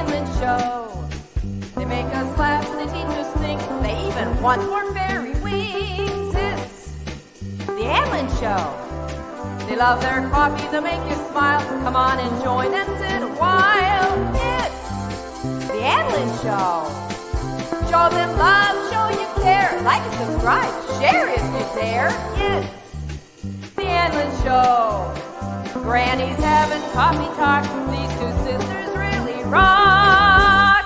Anlin Show. They make us laugh, they teach us think, they even want more fairy wings. It's the Anlin Show. They love their coffee, they make you smile. Come on and join and sit a while. It's the Anlin Show. Show them love, show you care. Like and subscribe, share if you dare. It's the Anlin Show. Granny's having coffee talk. These two sisters really rock.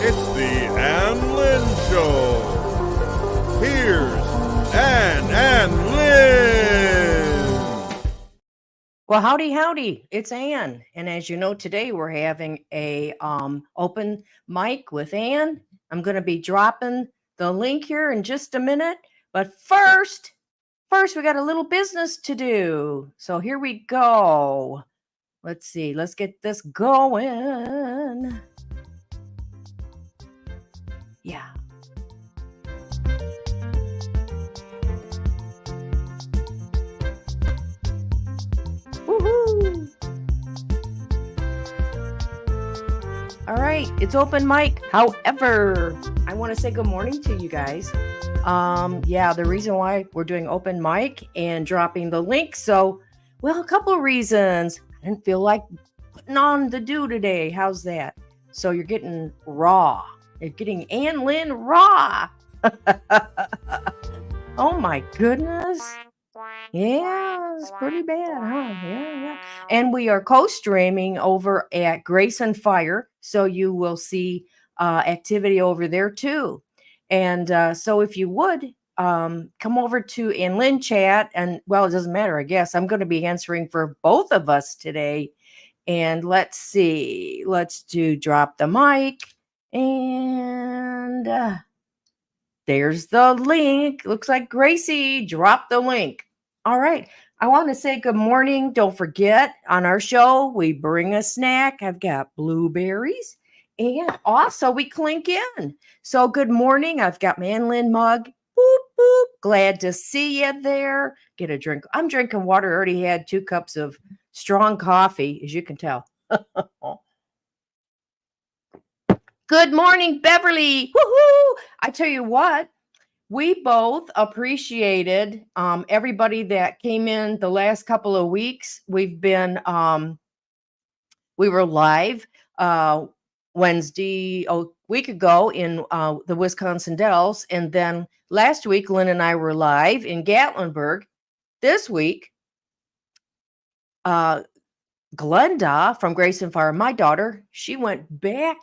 It's the Anlin Show. Here's Ann and Lynn. Well, howdy. It's Ann. And as you know, today we're having a open mic with Ann. I'm going to be dropping the link here in just a minute. But first, we got a little business to do. So here we go. Let's see. Let's get this going. Yeah. Woohoo! All right, it's open mic. However, I want to say good morning to you guys. The reason why we're doing open mic and dropping the link. So, well, a couple of reasons. I didn't feel like putting on the do today. How's that? So you're getting raw. You're getting Ann Lynn raw. Oh my goodness. Yeah, it's pretty bad, huh? Yeah. And we are co-streaming over at Grace and Fire, so you will see activity over there too. And so if you would come over to Ann Lynn chat, and well, it doesn't matter, I guess. I'm going to be answering for both of us today. And let's see. Let's do drop the mic. And there's the link. Looks like Gracie dropped the link. All right. I want to say good morning. Don't forget, on our show, we bring a snack. I've got blueberries. And also we clink in. So good morning. I've got my Ann Lynn mug. Boop, boop. Glad to see you there. Get a drink. I'm drinking water. I already had 2 cups of strong coffee, as you can tell. Good morning, Beverly. Woohoo! I tell you what, we both appreciated everybody that came in the last couple of weeks. We've been, we were live Wednesday, a week ago in the Wisconsin Dells. And then last week, Lynn and I were live in Gatlinburg. This week, Glenda from Grace and Fire, my daughter, she went back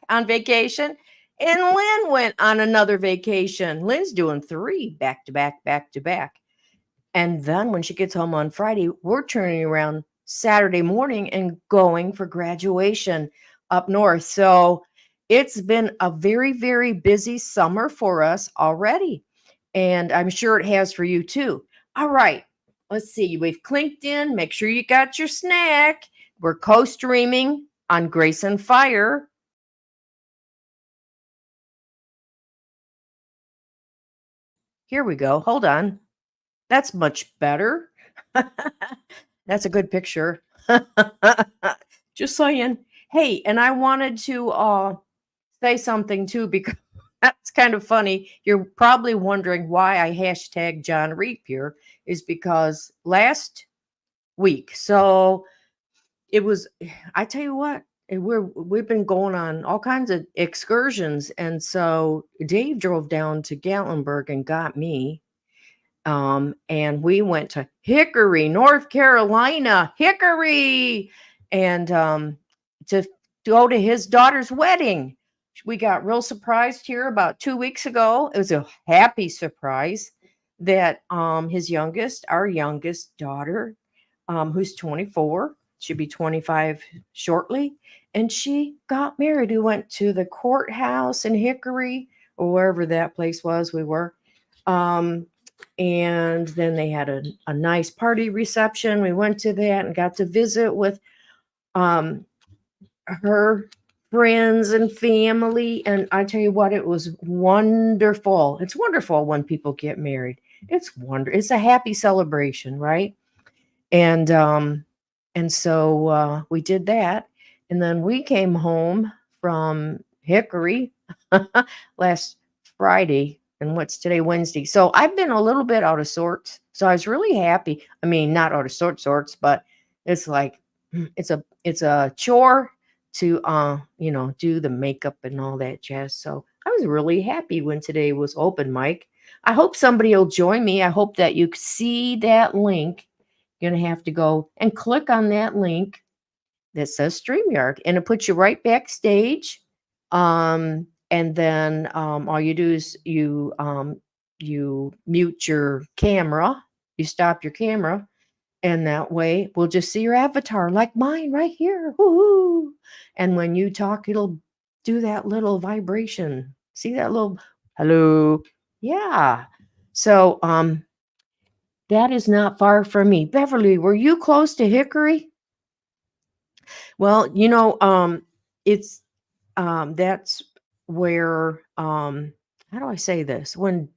on vacation, and Lynn went on another vacation. Lynn's doing 3 back to back. And then when she gets home on Friday, we're turning around Saturday morning and going for graduation up north. So it's been a very, very busy summer for us already. And I'm sure it has for you too. All right. Let's see. We've clinked in. Make sure you got your snack. We're co-streaming on Grace and Fire. Here we go. Hold on. That's much better. That's a good picture. Just saying. Hey, and I wanted to say something too, because that's kind of funny. You're probably wondering why I hashtag John Reap here. Is because last week, so it was, I tell you what, we've been going on all kinds of excursions, and so Dave drove down to Gatlinburg and got me, and we went to Hickory, North Carolina, and to go to his daughter's wedding. We got real surprised here about 2 weeks ago. It was a happy surprise that our youngest daughter, who's 24, should be 25 shortly, and she got married. We went to the courthouse in Hickory, or wherever that place was we were. And then they had a nice party reception. We went to that and got to visit with her friends and family. And I tell you what, it was wonderful. It's wonderful when people get married. It's a happy celebration, right? And And so we did that. And then we came home from Hickory last Friday. And what's today? Wednesday. So I've been a little bit out of sorts. So I was really happy. I mean, not out of sorts, but it's like it's a chore to do the makeup and all that jazz. So I was really happy when today was open mic. I hope somebody will join me. I hope that you see that link. You're going to have to go and click on that link that says StreamYard, and it puts you right backstage. And then all you do is you mute your camera, you stop your camera, and that way we'll just see your avatar like mine right here. Woohoo! And when you talk, it'll do that little vibration. See that little hello? Yeah. So that is not far from me. Beverly, were you close to Hickory? Well, it's that's where how do I say this? When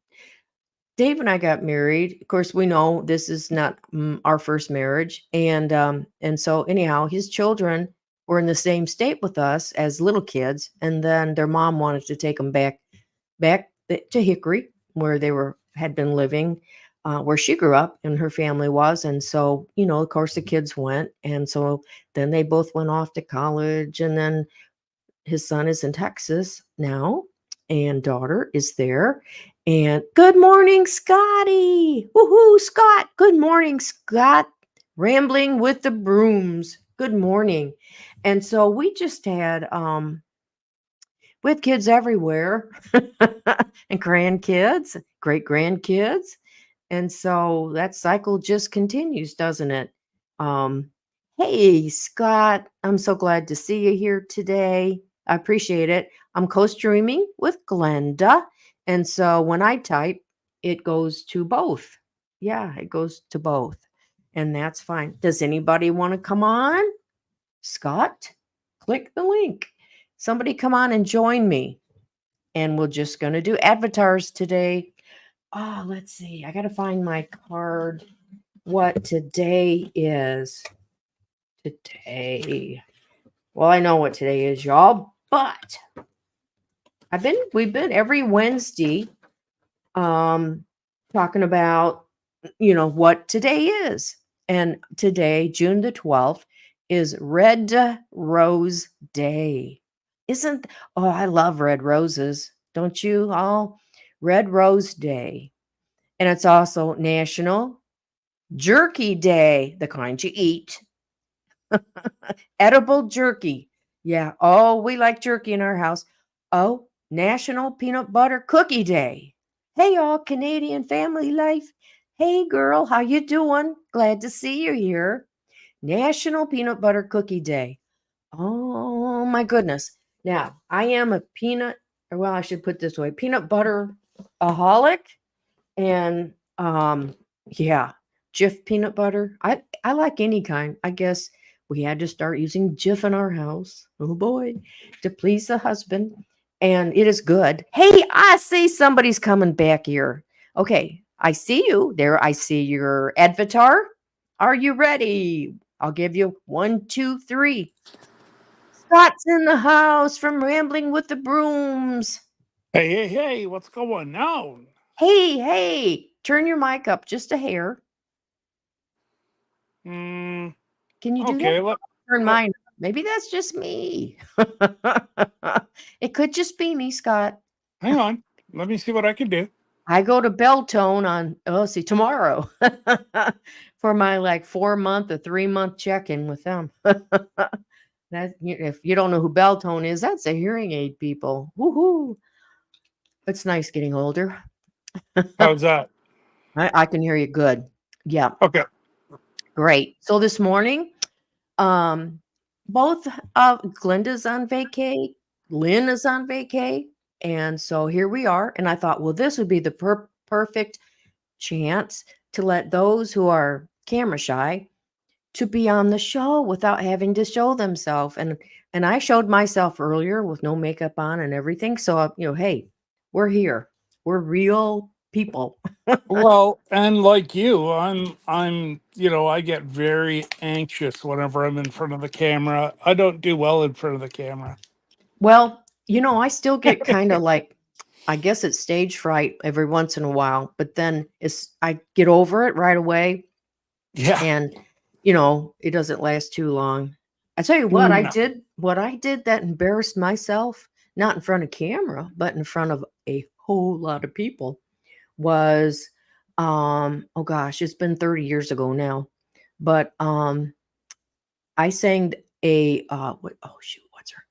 Dave and I got married, of course, we know this is not our first marriage, and so anyhow, his children were in the same state with us as little kids, and then their mom wanted to take them back to Hickory, where they were had been living, where she grew up and her family was, and so of course, the kids went, and so then they both went off to college, and then his son is in Texas now, and daughter is there. And good morning, Scotty. Woohoo, Scott. Good morning, Scott. Rambling with the brooms. Good morning. And so we just had with kids everywhere and grandkids, great grandkids. And so that cycle just continues, doesn't it? Um, hey, Scott, I'm so glad to see you here today. I appreciate it. I'm co-streaming with Glenda. And so when I type, it goes to both. Yeah, it goes to both. And that's fine. Does anybody want to come on? Scott, click the link. Somebody come on and join me. And we're just going to do avatars today. Oh, let's see. I got to find my card. What today is. Today. Well, I know what today is, y'all, but we've been every Wednesday talking about what today is. And today, June the 12th, is Red Rose Day. I love red roses. Don't you all? Red Rose Day. And it's also National Jerky Day, the kind you eat. Edible jerky. Yeah. Oh, we like jerky in our house. Oh, National Peanut Butter Cookie Day. Hey, all Canadian family life. Hey, girl, how you doing? Glad to see you here. National Peanut Butter Cookie Day. Oh, my goodness. Now, I am I should put this way, peanut butter aholic. And yeah, Jif peanut butter. I like any kind. I guess we had to start using Jif in our house. Oh boy, to please the husband. And it is good. Hey, I see somebody's coming back here. Okay, I see you there. I see your avatar. Are you ready? I'll give you 1, 2, 3. Scott's in the house from Rambling with the Brooms. Hey, what's going on? Hey, turn your mic up just a hair. Mm, Can you do okay, that? Turn mine up. Maybe that's just me. It could just be me, Scott. hang on. Let me see what I can do. I go to Beltone on tomorrow for my 4-month or 3-month check-in with them. If you don't know who Beltone is, that's a hearing aid, people. Woohoo! It's nice getting older. How's that? I can hear you good. Yeah. Okay. Great. So this morning, both Glenda's on vacay, Lynn is on vacay, and so here we are. And I thought, well, this would be the perfect chance to let those who are camera shy to be on the show without having to show themselves. And I showed myself earlier with no makeup on and everything. So hey, we're here. We're real people. Well, and like you, I get very anxious whenever I'm in front of the camera. I don't do well in front of the camera. Well, I still get kind of like, I guess it's stage fright every once in a while, but then I get over it right away, Yeah. and it doesn't last too long. I tell you No. what I did that embarrassed myself, not in front of camera, but in front of a whole lot of people, was oh gosh, it's been 30 years ago now, but I sang oh shoot, what's her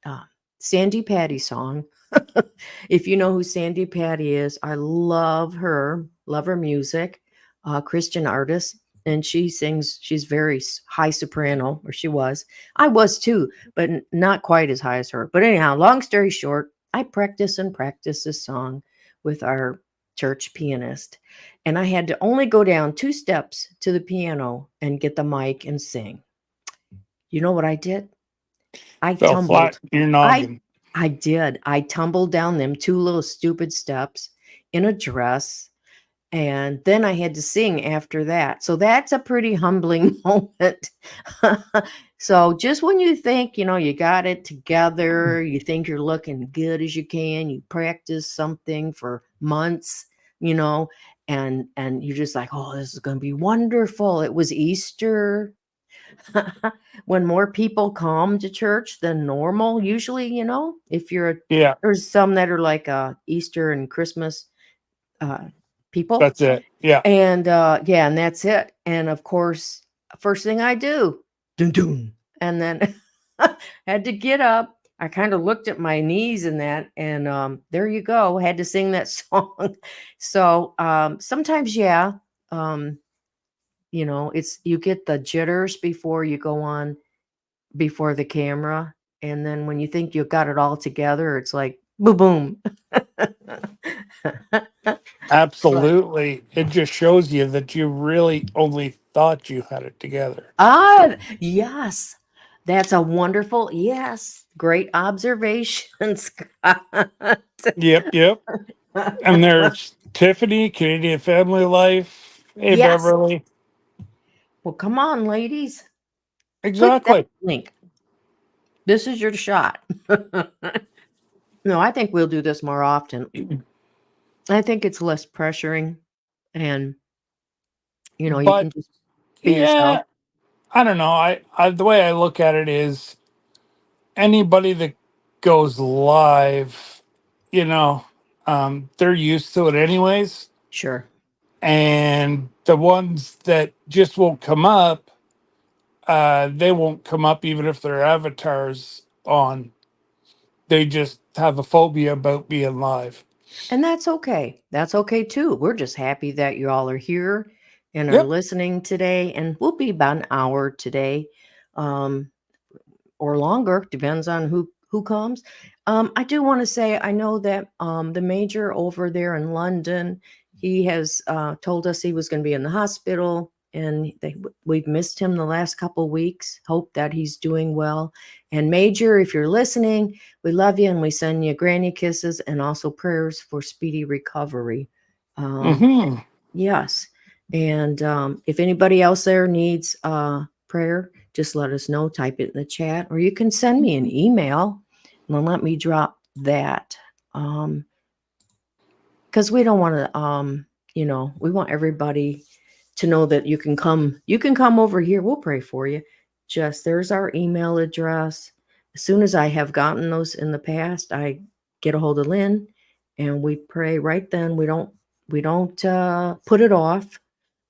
Sandy Patty song. If you know who Sandy Patty is, I love her music, Christian artist, and she sings. She's very high soprano, or she was. I was too, but not quite as high as her. But anyhow, long story short, I practice this song with our church pianist, and I had to only go down 2 steps to the piano and get the mic and sing. You know what I did? I Fell flat tumbled. in your I noggin. I did. I tumbled down them 2 little stupid steps in a dress, and then I had to sing after that. So that's a pretty humbling moment. So just when you think, you got it together, you think you're looking good as you can, you practice something for months, and you're just like, "Oh, this is going to be wonderful." It was Easter. When more people come to church than normal, usually, if Yeah, there's some that are like Easter and Christmas people, that's it. Yeah. and yeah, and that's it. And of course, first thing I do, dun, dun, and then had to get up. I kind of looked at my knees and that, and there you go, had to sing that song. So sometimes, yeah, um, it's you get the jitters before you go on before the camera, and then when you think you've got it all together, it's like boom boom. But Absolutely. It just shows you that you really only thought you had it together. yes, that's a wonderful, yes, great observation, Scott. Yep, yep. And there's Tiffany, Canadian Family Life. Hey, Yes. Beverly. Well, come on, ladies, click that Exactly. link. This is your shot. No, I think we'll do this more often. I think it's less pressuring, and you But can just be yourself. yeah, I don't know. I the way I look at it is anybody that goes live, you know, they're used to it anyways. Sure. And the ones that just won't come up, they won't come up even if their avatars on. They just have a phobia about being live. And that's okay. That's okay too. We're just happy that you all are here and are Yep. listening today. And we'll be about an hour today, um, or longer, depends on who comes. I do want to say I know that the major over there in London, he has told us he was going to be in the hospital, and we've missed him the last couple weeks. Hope that he's doing well. And Major, if you're listening, we love you and we send you granny kisses and also prayers for speedy recovery. Um, Hmm. yes. And if anybody else there needs prayer, just let us know. Type it in the chat, or you can send me an email and then let me drop that. Because we don't want to, we want everybody to know that you can come over here. We'll pray for you. Just there's our email address. As soon as I have gotten those in the past, I get a hold of Lynn and we pray right then. We don't put it off.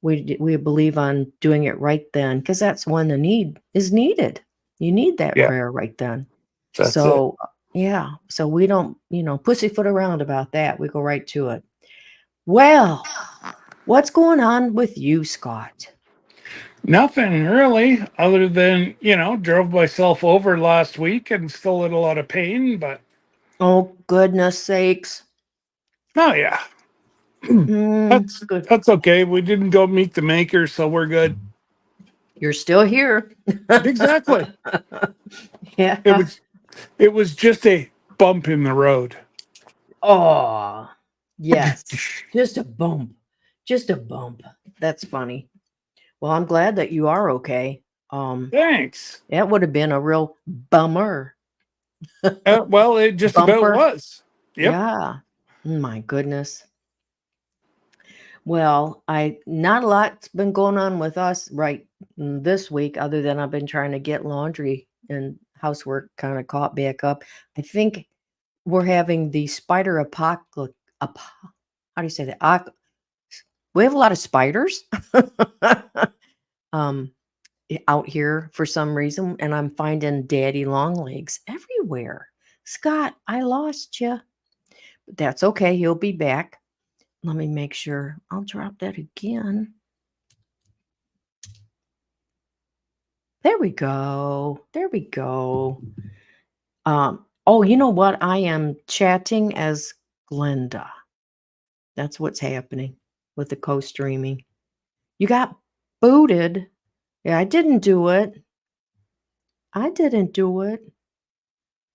We believe on doing it right then, because that's when the need is needed. You need that Yeah, prayer right then. that's it. So yeah, so we don't pussyfoot around about that. We go right to it. Well, what's going on with you, Scott? Nothing really, other than, drove myself over last week and still in a lot of pain, but Oh, goodness sakes. oh yeah. That's Good. that's okay. We didn't go meet the maker, so we're good. You're still here. Exactly. It Yeah. was it was just a bump in the road. Oh, Yes. Just a bump. Just a bump. That's funny. Well, I'm glad that you are okay. Thanks. That would have been a real bummer. Well, it just about Bumper. was. Yep. Yeah. My goodness. Well, not a lot's been going on with us this week, other than I've been trying to get laundry and housework kind of caught back up. I think we're having the spider apocalypse. How do you say that? We have a lot of spiders um, out here for some reason, and I'm finding daddy long legs everywhere. Scott, I lost you. But that's okay. He'll be back. Let me make sure. I'll drop that again. There we go. There we go. Oh, you know what? I am chatting as Glenda. That's what's happening with the co-streaming. You got booted. Yeah, I didn't do it. I didn't do it.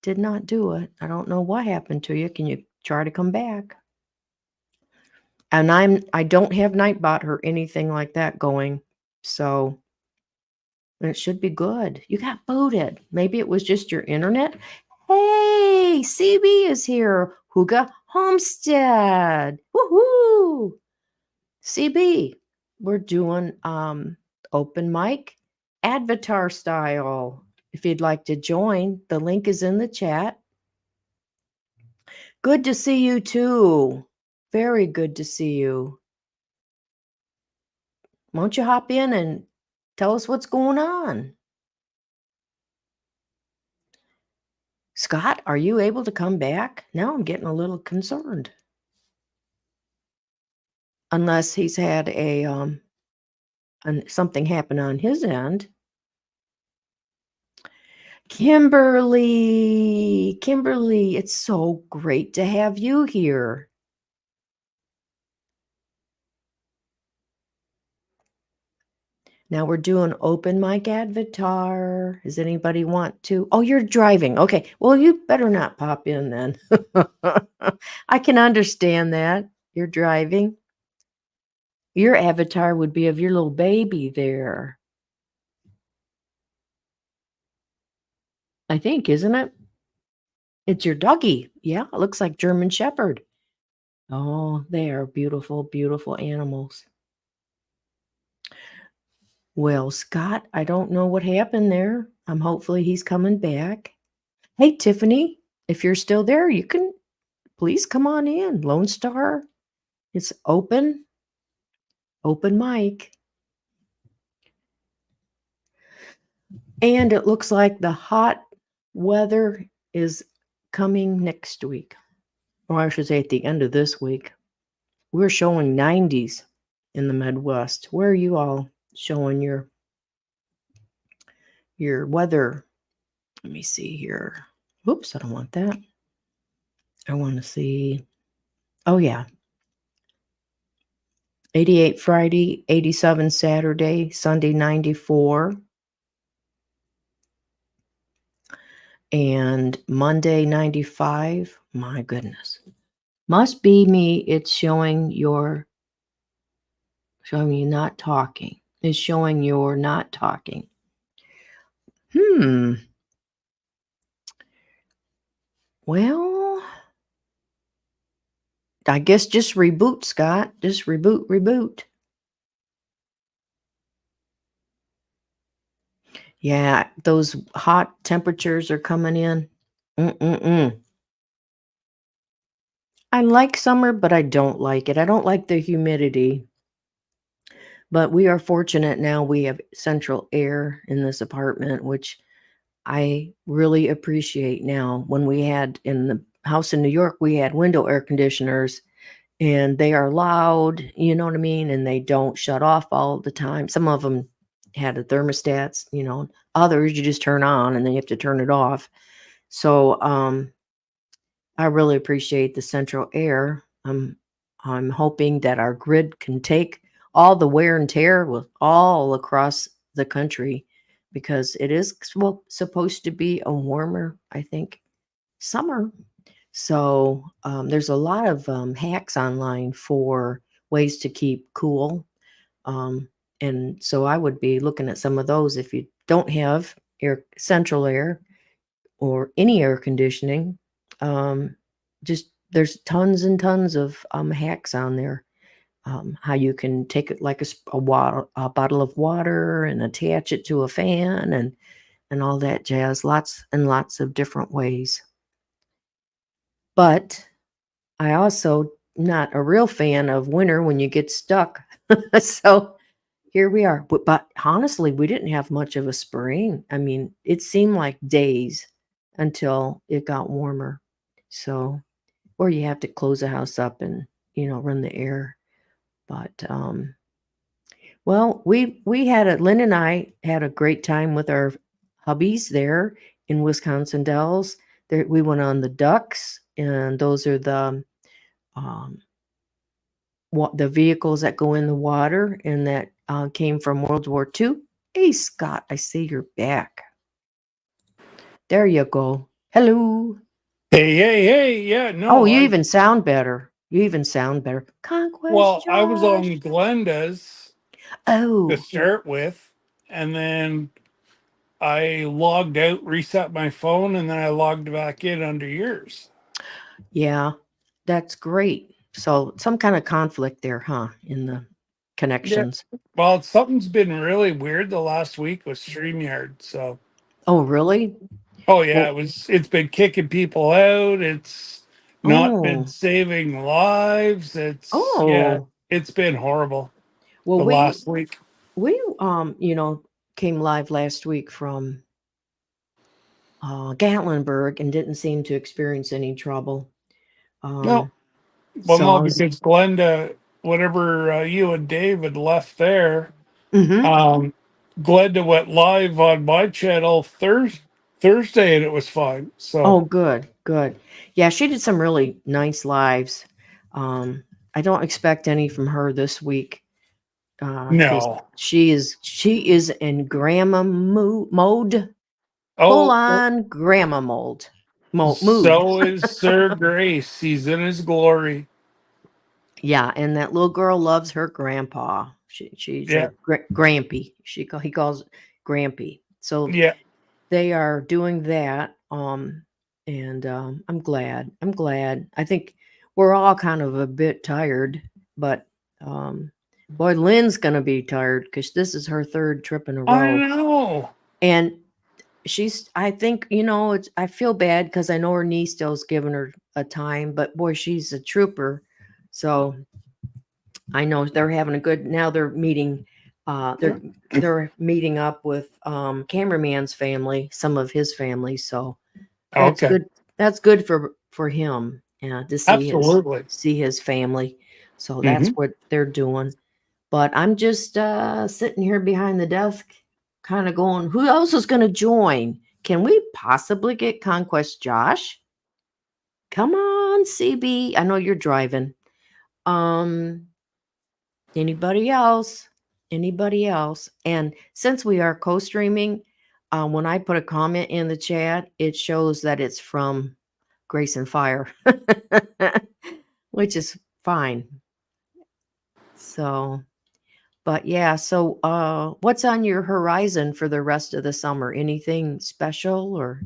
Did not do it. I don't know what happened to you. Can you try to come back? And I don't have Nightbot or anything like that going. So it should be good. You got booted. Maybe it was just your internet. Hey, CB is here. Huga Homestead. Woohoo! CB, we're doing open mic avatar style. If you'd like to join, the link is in the chat. Good to see you too. Very good to see you. Won't you hop in and tell us what's going on? Scott, are you able to come back? Now I'm getting a little concerned. Unless he's had something happen on his end. Kimberly, it's so great to have you here. Now we're doing open mic avatar. Does anybody want to? Oh, you're driving. Okay. Well, you better not pop in then. I can understand that. You're driving. Your avatar would be of your little baby there. I think, isn't it? It's your doggy. Yeah, it looks like German Shepherd. Oh, they are beautiful, beautiful animals. Well, Scott, I don't know what happened there. Hopefully he's coming back. Hey, Tiffany, if you're still there, you can please come on in. Lone Star, it's open mic. And it looks like the hot weather is coming next week. Or I should say at the end of this week. We're showing 90s in the Midwest. Where are you all showing your weather? Let me see here. Oops, I don't want that. I want to see. Oh, yeah. 88 Friday, 87 Saturday, Sunday 94. And Monday 95. My goodness. Must be me. It's showing you not talking. It's showing you're not talking. Well, I guess just reboot, Scott. Just reboot. Yeah, those hot temperatures are coming in. I like summer, but I don't like it. I don't like the humidity. But we are fortunate now we have central air in this apartment, which I really appreciate now. When we had in the house in New York, we had window air conditioners and they are loud, you know what I mean? And they don't shut off all the time. Some of them had the thermostats, others you just turn on and then you have to turn it off. So I really appreciate the central air. I'm hoping that our grid can take all the wear and tear with all across the country, because it is supposed to be a warmer, I think, summer. So there's a lot of hacks online for ways to keep cool. Um, and so I would be looking at some of those if you don't have central air or any air conditioning. Um, just there's tons and tons of hacks on there. How you can take it like a bottle of water and attach it to a fan and all that jazz. Lots and lots of different ways. But I also not a real fan of winter when you get stuck. So here we are. But honestly, we didn't have much of a spring. I mean, it seemed like days until it got warmer. So, or you have to close the house up and, run the air. But, well, we had Lynn and I had a great time with our hubbies there in Wisconsin Dells. There, we went on the ducks, and those are um, the vehicles that go in the water and that came from World War II. Hey, Scott, I see you're back. There you go. Hello. Hey. Yeah, Oh, no, you I even sound better. You even sound better. Conquest well, I was Josh. on Glenda's to Oh, start with, and then I logged out, reset my phone, and then I logged back in under yours. yeah, that's great. So some kind of conflict there, huh, in the Yeah. connections. Well, something's been really weird the last week with StreamYard. So, Oh, really? oh yeah, Well, it's been kicking people out. It's not been oh, saving lives. Yeah, oh. it's been horrible Well, the last week. we came live last week from Gatlinburg and didn't seem to experience any trouble. No, well, So no, I was, because Glenda, whenever you and David left there, mm-hmm. um, Glenda went live on my channel Thursday, and it was fine. So Oh, good, good. Yeah, she did some really nice lives. Um, I don't expect any from her this week because no. she is in grandma mode, full Oh, on grandma mood. so is Sir Grace. He's in his glory. Yeah, and that little girl loves her grandpa. She's Yeah, like Grampy. He calls Grampy. So yeah. they are doing that. And I'm glad. I'm glad. I think we're all kind of a bit tired, but um, boy, Lynn's gonna be tired because this is her third trip in a I row, know. and she's. I think it's. I feel bad because I know her niece still's giving her a time, but boy, she's a trooper. So I know they're having a good. Now they're meeting. They're meeting up with cameraman's family, some of his family. So that's Okay, good. That's good for him to absolutely. see his family. So that's Hmm. what they're doing. But I'm just sitting here behind the desk, kind of going, who else is going to join? Can we possibly get Conquest Josh? Come on, CB. I know you're driving. Um, Anybody else? Anybody else? And since we are co-streaming, when I put a comment in the chat, it shows that it's from Grace and Fire, which is fine. So, but yeah, so what's on your horizon for the rest of the summer? Anything special or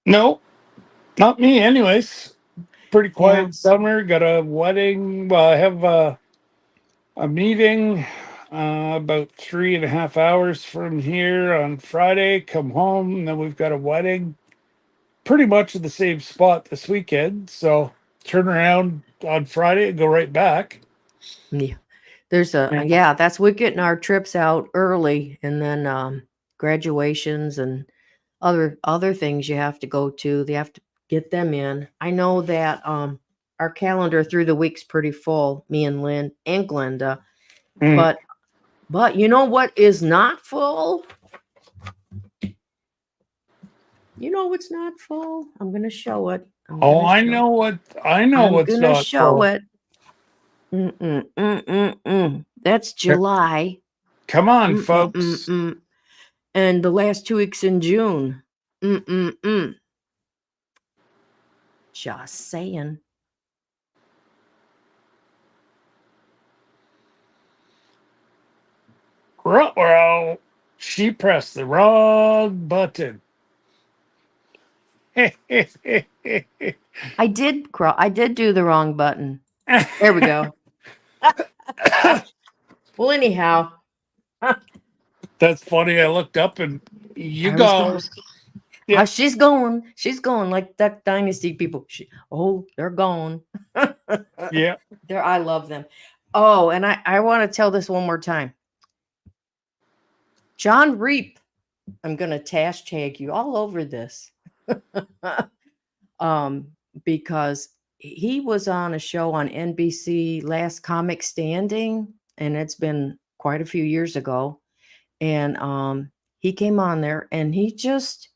No, not me. Anyways, pretty yeah, quiet summer. Got a wedding. Well, I have a meeting about 3.5 hours from here on Friday. Come home, and then we've got a wedding pretty much at the same spot this weekend. So turn around on Friday and go right back. yeah. There's Yeah. yeah, that's we're getting our trips out early and then graduations and other things you have to go to. They have to get them in. I know that our calendar through the week's pretty full, me and Lynn and Glenda. Mm. But you know what is not full? You know what's not full? I'm gonna show it. Oh, I know I'm what's gonna not show full. it. That's July. Come on, folks. Mm-mm-mm-mm. And the last 2 weeks in June. Mm-mm-mm. Just saying. Ruh-roh. She pressed the wrong button. I did do the wrong button. There we go. Well, anyhow, That's funny. I looked up and you I was going. go. Yeah. She's going. She's going like Duck Dynasty people. They're gone. Yeah. I love them. Oh, and I want to tell this one more time. John Reap, I'm going to hashtag you all over this. Because he was on a show on NBC, Last Comic Standing, and it's been quite a few years ago. And he came on there and he just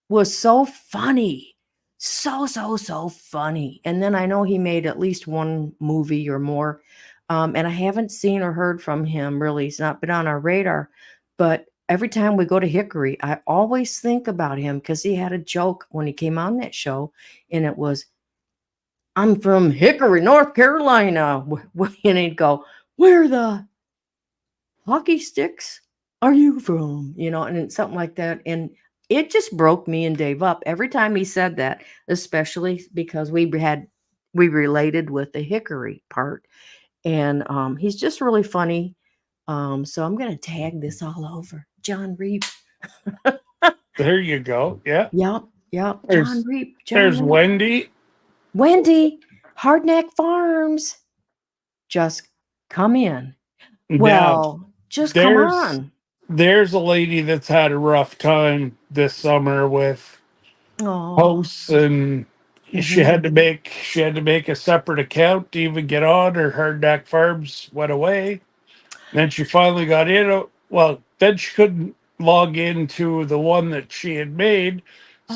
was so funny. So funny. And then I know he made at least one movie or more. And I haven't seen or heard from him really. He's not been on our radar. But every time we go to Hickory, I always think about him because he had a joke when he came on that show. And it was, I'm from Hickory, North Carolina. And he'd go, where the hockey sticks are you from? And it's something like that. And it just broke me and Dave up every time he said that, especially because we related with the Hickory part. And he's just really funny. So I'm going to tag this all over. John Reap. There you go. Yeah. Yep. John There's Reap. there's Wendy. Wendy, Hardneck Farms. Just come in. Now Well, just come there's on. there's a lady that's had a rough time this summer with Oh. hosts, and she had to make a separate account to even get on. Her Hardneck Farms went away. Then she finally got in. Well, then she couldn't log into the one that she had made.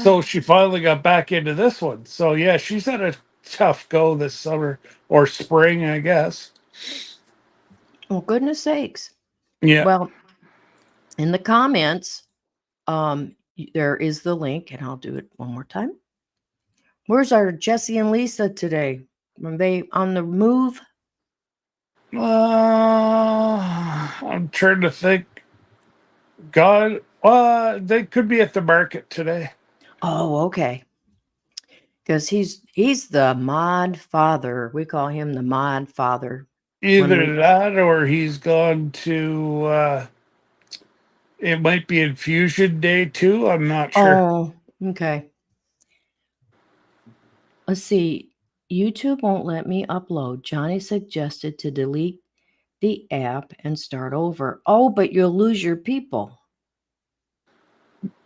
So she finally got back into this one. So yeah, she's had a tough go this summer or spring, I guess. Well, goodness sakes. Yeah. Well, in the comments, there is the link, and I'll do it one more time. Where's our Jesse and Lisa today? Are they on the move? I'm trying to think. God, they could be at the market today. Oh, okay. Because he's the mod father. We call him the mod father. Either that or he's gone to, it might be infusion day too. I'm not sure. Oh, okay. Let's see. YouTube won't let me upload. Johnny suggested to delete the app and start over. Oh, but you'll lose your people.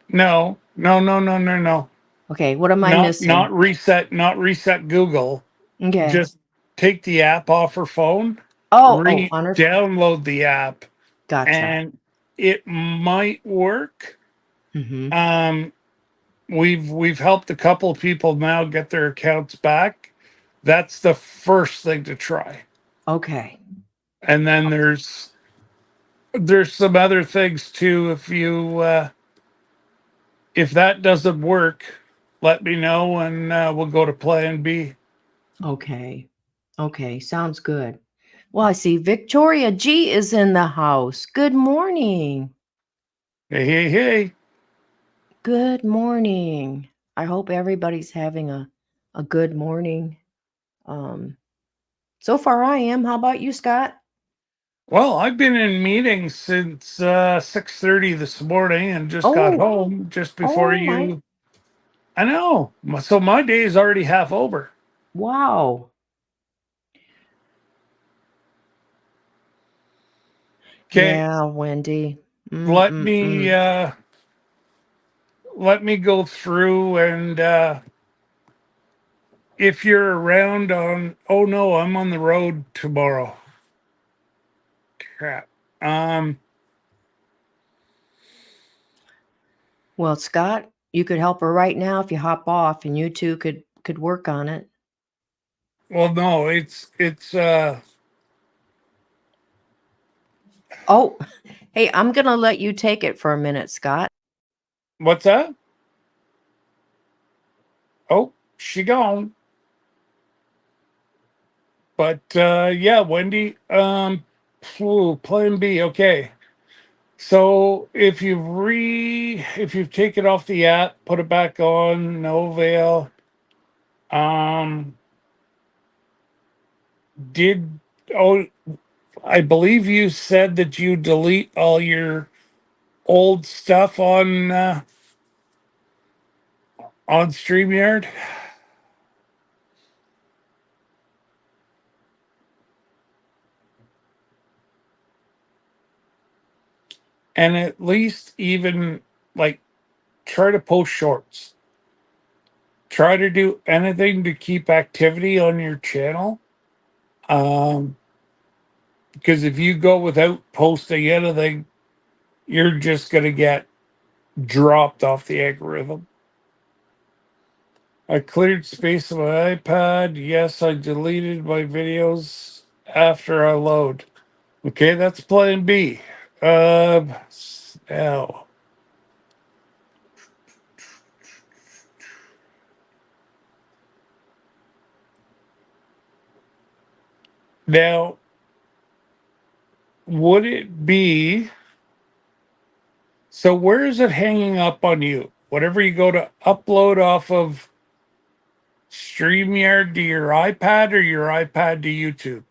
No. Okay, what am I Not missing? not reset Google. Okay. Just take the app off her phone, on her. download the app, Gotcha. and it might work. Mm-hmm. We've helped a couple of people now get their accounts back. That's the first thing to try. Okay. And then there's some other things too. If that doesn't work, let me know and we'll go to plan B. Okay. Okay. Sounds good. Well, I see Victoria G is in the house. Good morning. Hey. Good morning. I hope everybody's having a good morning. So far I am. How about you, Scott? Well, I've been in meetings since 6:30 this morning and just got home just before you. I know. So my day is already half over. Wow. Okay. Yeah, Wendy. Let me go through and if you're around on, oh no, I'm on the road tomorrow. Crap. Well, Scott, you could help her right now if you hop off, and you two could work on it. Well, no, it's Oh, hey, I'm gonna let you take it for a minute, Scott. what's that? Oh, she gone. But yeah, Wendy. Plan B. Okay. So if you've taken off the app, put it back on, no avail. Um, did oh I believe you said that you delete all your old stuff on StreamYard, and at least even like try to post shorts. Try to do anything to keep activity on your channel. Um, because if you go without posting anything, you're just gonna get dropped off the algorithm. I cleared space on my iPad. Yes, I deleted my videos after I load. Okay, that's plan B. Now, now, would it be so? Where is it hanging up on you? Whatever you go to upload off of StreamYard to your iPad or your iPad to YouTube?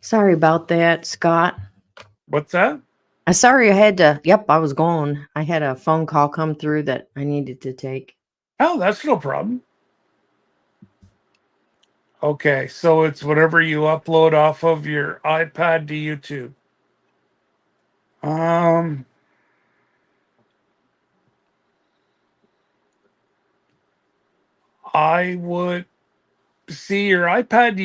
Sorry about that, Scott. What's that? I'm sorry I had to. Yep, I was gone. I had a phone call come through that I needed to take. Oh, that's no problem. Okay, so it's whatever you upload off of your iPad to YouTube. Um, I would see your iPad.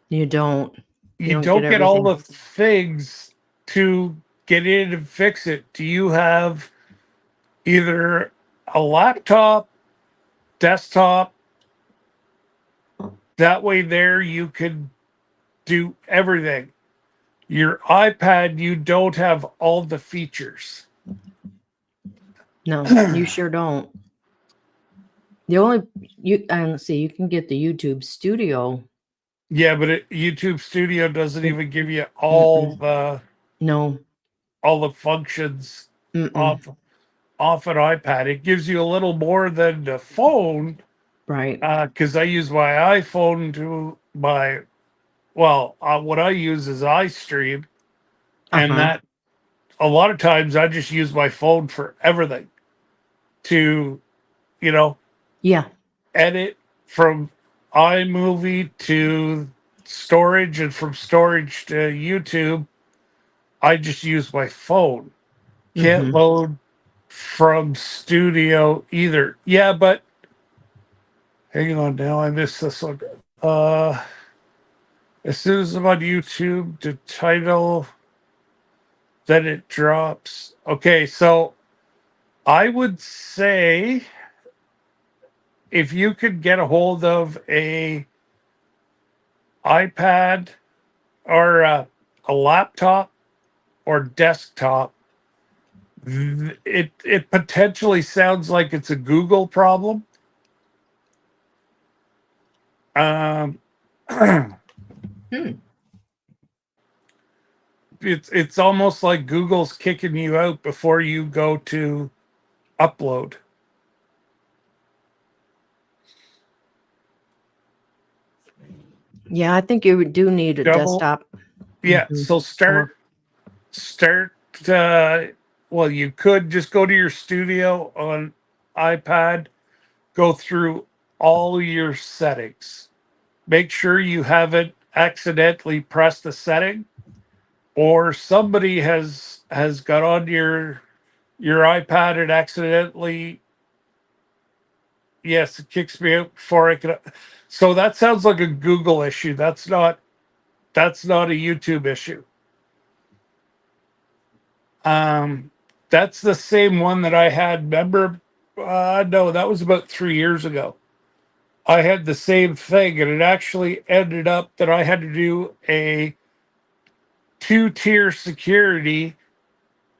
You don't. You You don't get don't get all everything. the things to get in and fix it. Do you have either a laptop, desktop? That way, there you could do everything. Your iPad, you don't have all the features. No, you sure don't. The only let's see, you can get the YouTube Studio. Yeah, but YouTube Studio doesn't Mm, even give you Mm-mm. No. all the functions Mm-mm. off an iPad. It gives you a little more than the phone Right. because I use my iPhone to my what I use is iStream, and Uh-huh. that a lot of times I just use my phone for everything to you know Yeah. edit from iMovie to storage and from storage to YouTube. I just use my phone. Can't Mm-hmm. load from studio either. Yeah, but hang on now. I missed this one. Uh, as soon as I'm on YouTube, the title, then it drops. Okay, so I would say if you could get a hold of a iPad or a laptop or desktop, it potentially sounds like it's a Google problem. Um, Hmm. it's almost like Google's kicking you out before you go to upload. Yeah, I think you do need a Double, desktop. yeah. Mm-hmm. So Or start. Well, you could just go to your studio on iPad, go through all your settings. Make sure you haven't accidentally pressed the setting, or somebody has got on your iPad and accidentally. Yes, it kicks me out before I can. So that sounds like a Google issue. That's not a YouTube issue. Um, that's the same one that I had. Remember? No, that was about 3 years ago. I had the same thing, and it actually ended up that I had to do 2-tier security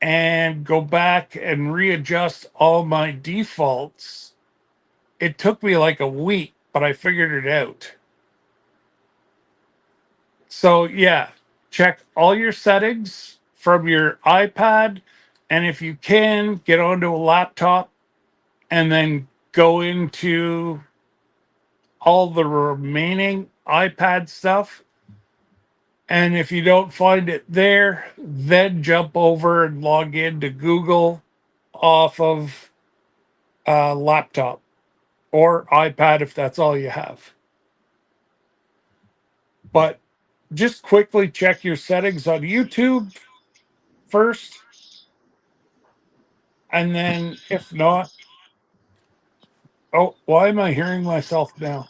and go back and readjust all my defaults. It took me like a week, but I figured it out. So, yeah, check all your settings from your iPad. And if you can, get onto a laptop and then go into all the remaining iPad stuff. And if you don't find it there, then jump over and log into Google off of a laptop or iPad if that's all you have. But just quickly check your settings on YouTube first. And then if not, oh, why am I hearing myself now?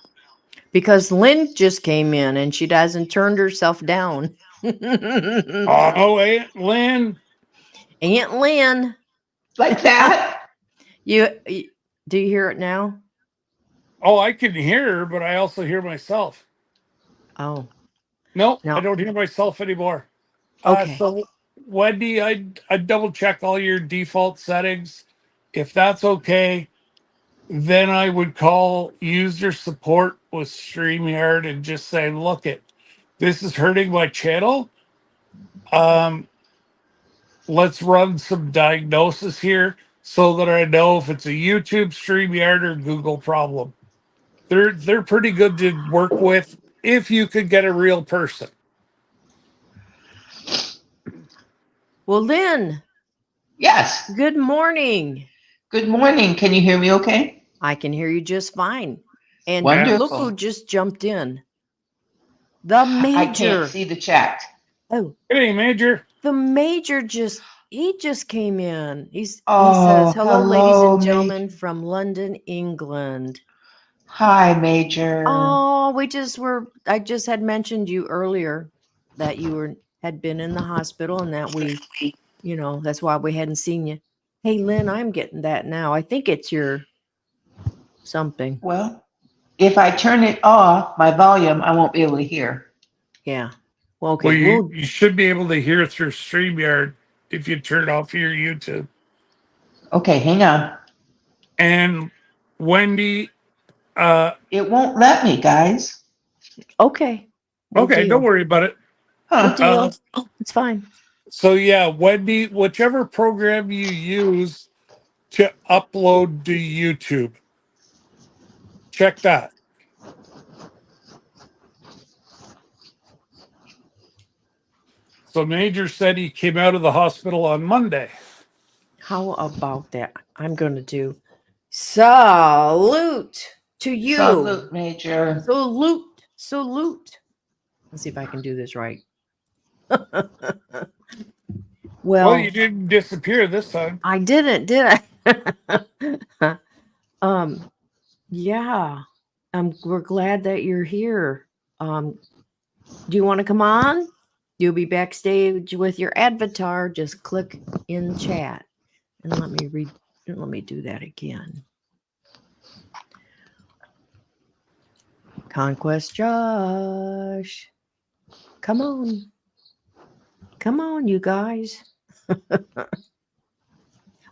Because Lynn just came in and she hasn't turned herself down. Oh, Aunt Lynn. Aunt Lynn, Like that? you do you hear it now? Oh, I can hear her, but I also hear myself. Oh, No, no. I don't hear myself anymore. Okay. So, Wendy, I'd double check all your default settings. If that's okay, then I would call user support with StreamYard and just say, look, this is hurting my channel. Let's run some diagnosis here so that I know if it's a YouTube, StreamYard, or Google problem. They're pretty good to work with if you could get a real person. Well, Lynn, Yes. good morning. Good morning. Can you hear me okay? I can hear you just fine. And look who Wonderful. just jumped in. The I can't Major. see the chat. Oh, Hey, Major. the Major just came in. He Oh, says, hello, ladies hello, and gentlemen Major. from London, England. Hi, Major. Oh, I just had mentioned you earlier that you had been in the hospital and that that's why we hadn't seen you. Hey, Lynn, I'm getting that now. I think it's your something. Well, if I turn it off, my volume, I won't be able to hear. Yeah. Well, Well, okay. you should be able to hear through StreamYard if you turn off your YouTube. Okay, hang on. And Wendy, It won't let me, guys. Okay. We'll okay, deal. don't worry about it. We'll Huh. deal. It's fine. So yeah, Wendy, whichever program you use to upload to YouTube, check that. So Major said he came out of the hospital on Monday. How about that? I'm going to do salute to you. Salute, Major. Salute. Salute. Let's see if I can do this right. Well, you didn't disappear this time. I didn't, did I? Yeah. We're glad that you're here. Do you want to come on? You'll be backstage with your avatar. Just click in chat. And let me do that again. Conquest Josh. Come on. Come on, you guys.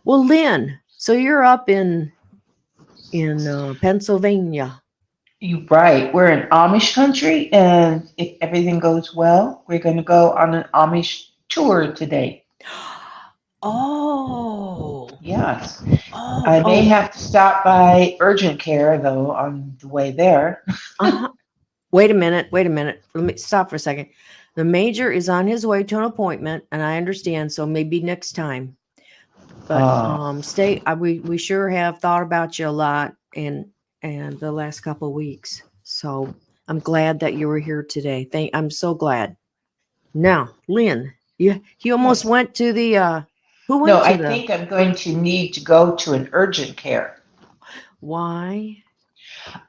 Well, Lynn, so you're up in Pennsylvania. You right. We're in Amish country, and if everything goes well, we're going to go on an Amish tour today. Oh. Yes. Oh. I may have to stop by urgent care, though, on the way there. Uh-huh. Wait a minute. Let me stop for a second. The Major is on his way to an appointment, and I understand, so maybe next time. But we sure have thought about you a lot in the last couple of weeks. So I'm glad that you were here today. I'm so glad. Now, Lynn, you almost went to the who went No, to I think I'm going to need to go to an urgent care. Why?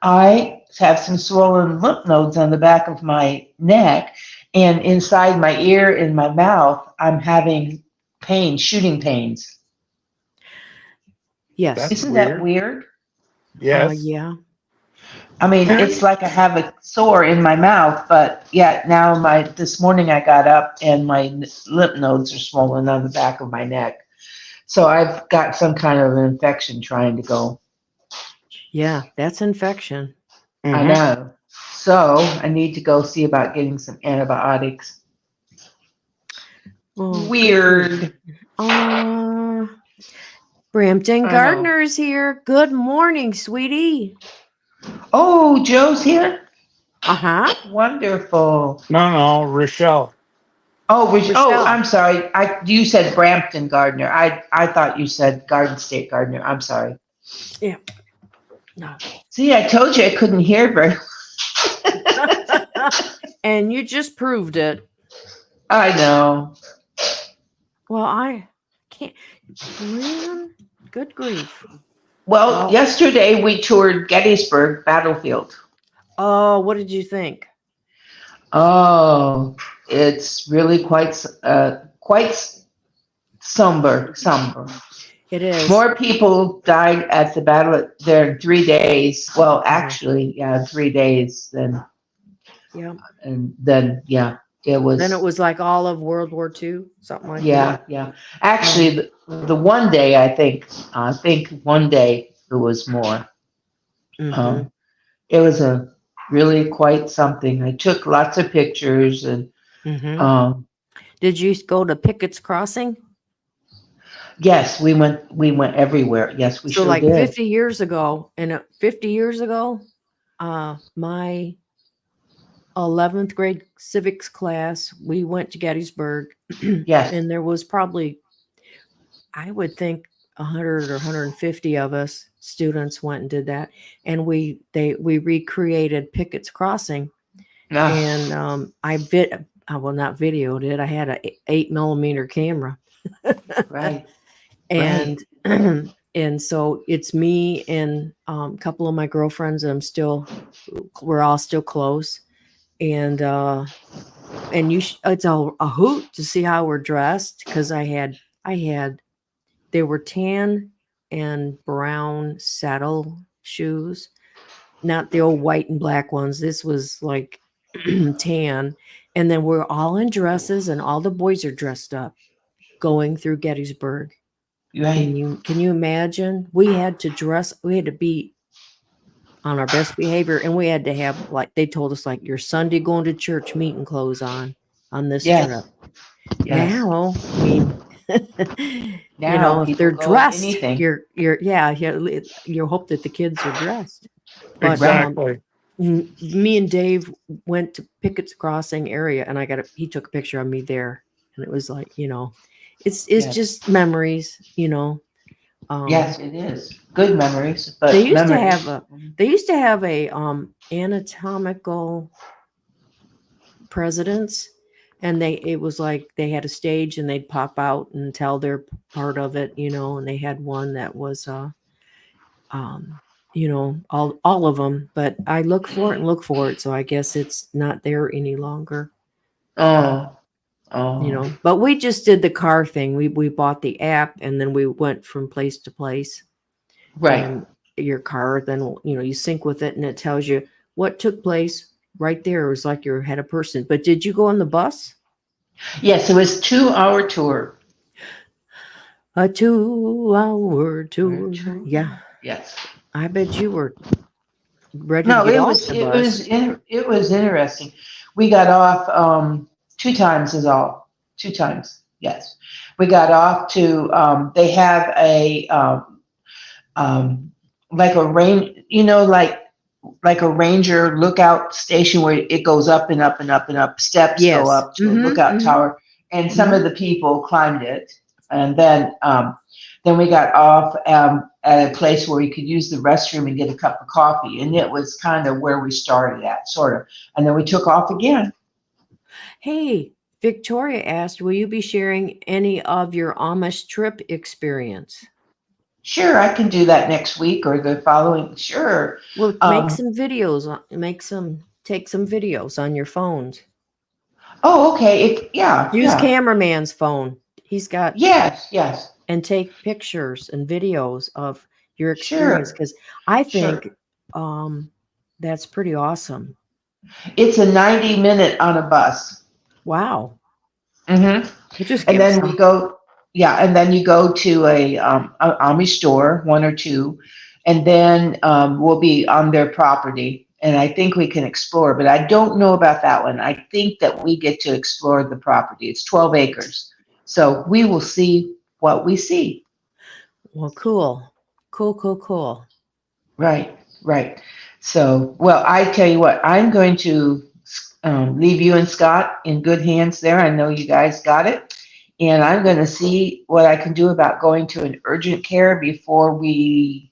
I have some swollen lymph nodes on the back of my neck, and inside my ear and my mouth, I'm having pain, shooting pains. Yes. That's Isn't weird. that weird? Yes. Yeah. I mean, it's like I have a sore in my mouth, but yeah, now this morning I got up and my lymph nodes are swollen on the back of my neck. So I've got some kind of an infection trying to go. Yeah, that's infection. I know. So I need to go see about getting some antibiotics. Oh, Weird. Brampton I know. Gardner's here. Good morning, sweetie. Oh, Joe's here? Uh-huh. Wonderful. No, Rochelle. Oh, Rochelle. I'm sorry. You said Brampton Gardner. I thought you said Garden State Gardner. I'm sorry. Yeah. No. See, I told you I couldn't hear very. And you just proved it. I know. Well, I can't. Man, good grief. Well, Oh. yesterday we toured Gettysburg Battlefield. Oh, what did you think? Oh, it's really quite somber. It is. More people died at the battle there in 3 days. Well, actually, yeah, 3 days. Then it was. Then it was like all of World War II, something like that. Yeah. Actually, the one day I think one day it was more. Mm-hmm. It was a really quite something. I took lots of pictures and. Mm-hmm. Did you go to Pickett's Crossing? Yes, we went everywhere. Yes, we So sure like did. 50 years ago, my 11th grade civics class, we went to Gettysburg. Yes. And there was probably, I would think, 100 or 150 of us students went and did that. And we recreated Pickett's Crossing. Ah, And I not videoed it. I had a 8mm camera. right. And and so it's me and a couple of my girlfriends, and we're all still close. And it's a hoot to see how we're dressed, because they were tan and brown saddle shoes, not the old white and black ones. This was like tan. And then we're all in dresses, and all the boys are dressed up going through Gettysburg. Right. Can you imagine? We had to be on our best behavior, and we had to have, like, they told us, like, your Sunday going to church meeting clothes on this Yes. trip. Yes. Now, I mean, Now if people they're go dressed, anything. you hope that the kids are dressed. But Exactly. me and Dave went to Pickett's Crossing area, and he took a picture of me there, and it was like, it's Yes. just memories, Yes, it is. Good memories, but they used memories. to have a anatomical presidents, and it was like they had a stage, and they'd pop out and tell their part of it, and they had one that was all of them, but I look for it, so I guess it's not there any longer. Oh. But we just did the car thing. We bought the app, and then we went from place to place. Right. And your car, then you sync with it, and it tells you what took place right there. It was like you had a person. But did you go on the bus? Yes, it was 2-hour tour. A 2-hour tour. Yeah. Yes. I bet you were ready No, to get it off was the bus. it was interesting. We got off 2 times is all. 2 times. Yes. We got off to they have a like a like a ranger lookout station where it goes up and up and up and up. Steps Yes. go up to a lookout tower, and some of the people climbed it. And then we got off at a place where we could use the restroom and get a cup of coffee, and it was kind of where we started at, sort of. And then we took off again. Hey, Victoria asked, will you be sharing any of your Amish trip experience? Sure, I can do that next week or the following. Sure. Well, make some videos. Take some videos on your phones. Oh, okay. Use cameraman's phone. He's got. Yes. And take pictures and videos of your experience, because I think That's pretty awesome. It's a 90-minute on a bus. Wow. Hmm. We'll just And give then we some. go, yeah, and then you go to a Amish store, one or two, and then we'll be on their property. And I think we can explore, but I don't know about that one. I think that we get to explore the property. It's 12 acres. So we will see what we see. Well, cool. Cool, cool, cool. Right, right. So, well, I tell you what, I'm going to leave you and Scott in good hands there. I know you guys got it. And I'm going to see what I can do about going to an urgent care before we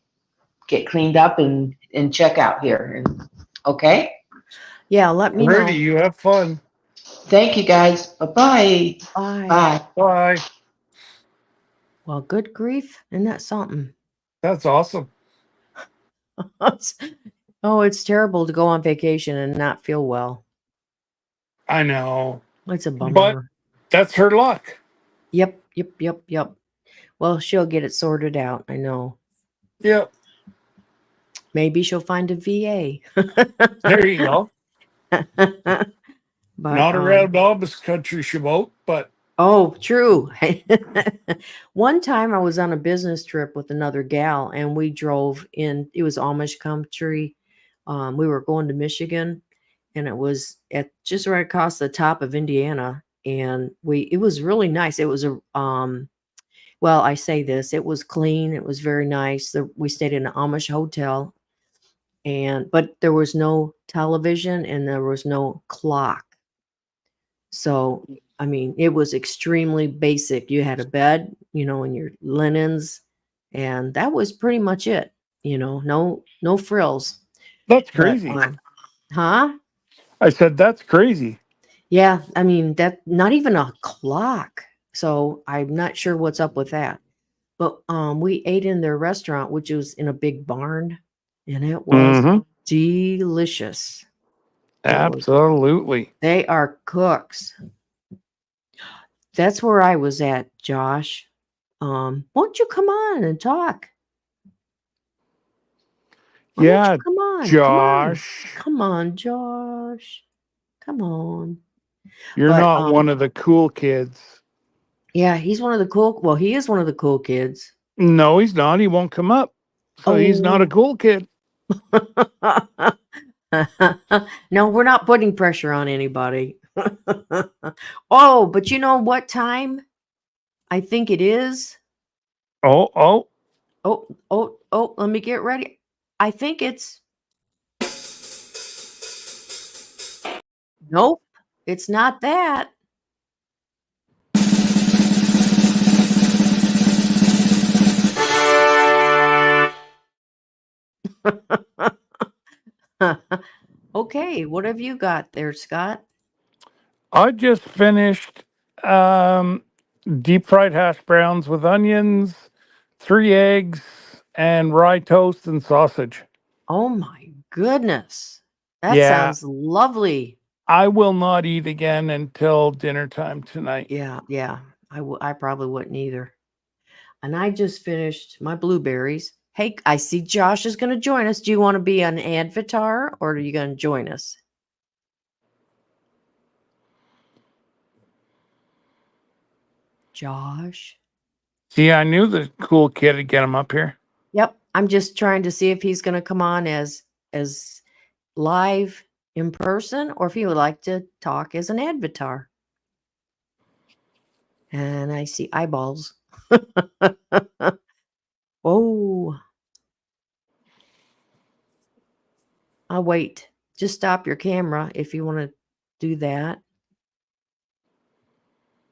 get cleaned up and check out here. And, okay? Yeah, let me Ready, know. you have fun. Thank you guys. Bye-bye. Bye. Bye. Bye. Well, good grief. Isn't that something? That's awesome. Oh, it's terrible to go on vacation and not feel well. I know. It's a But bummer. that's her luck. Yep, yep, yep, yep. Well, she'll get it sorted out. I know. Yep. Maybe she'll find a VA. There you go. But Not around Amish country, she won't, but oh, true. One time I was on a business trip with another gal and we drove in, it was Amish country. We were going to Michigan and it was at just right across the top of Indiana. And it was really nice. It was well, I say this, it was clean. It was very nice. We stayed in an Amish hotel but there was no television and there was no clock. So, I mean, it was extremely basic. You had a bed, and your linens, and that was pretty much it. No frills. that's But, crazy. huh? I said, that's crazy. Yeah, I mean that not even a clock. So I'm not sure what's up with that. But we ate in their restaurant, which was in a big barn, and it was Mm-hmm. delicious. Absolutely. They are cooks. That's where I was at, Josh. Won't you come on and talk? Why don't you Yeah, come on? Come on. Josh. Come on, Josh. Come on. You're But not one of the cool kids. yeah, he's one of the cool he is one of the cool kids. No, he's not. He won't come up. So he's not a Oh. cool kid. No, we're not putting pressure on anybody. Oh, but you know what time? I think it is. Oh, Oh, let me get ready. I think it's nope, it's not that. Okay, what have you got there, Scott? I just finished um, deep fried hash browns with onions, 3 eggs, and rye toast and sausage. Oh my goodness. That Yeah, sounds lovely. I will not eat again until dinner time tonight. Yeah. I probably wouldn't either. And I just finished my blueberries. Hey, I see Josh is going to join us. Do you want to be an avatar or are you going to join us? Josh? See, I knew the cool kid would get him up here. Yep. I'm just trying to see if he's going to come on as live in person or if he would like to talk as an avatar. And I see eyeballs. Oh, I'll wait. Just stop your camera if you want to do that.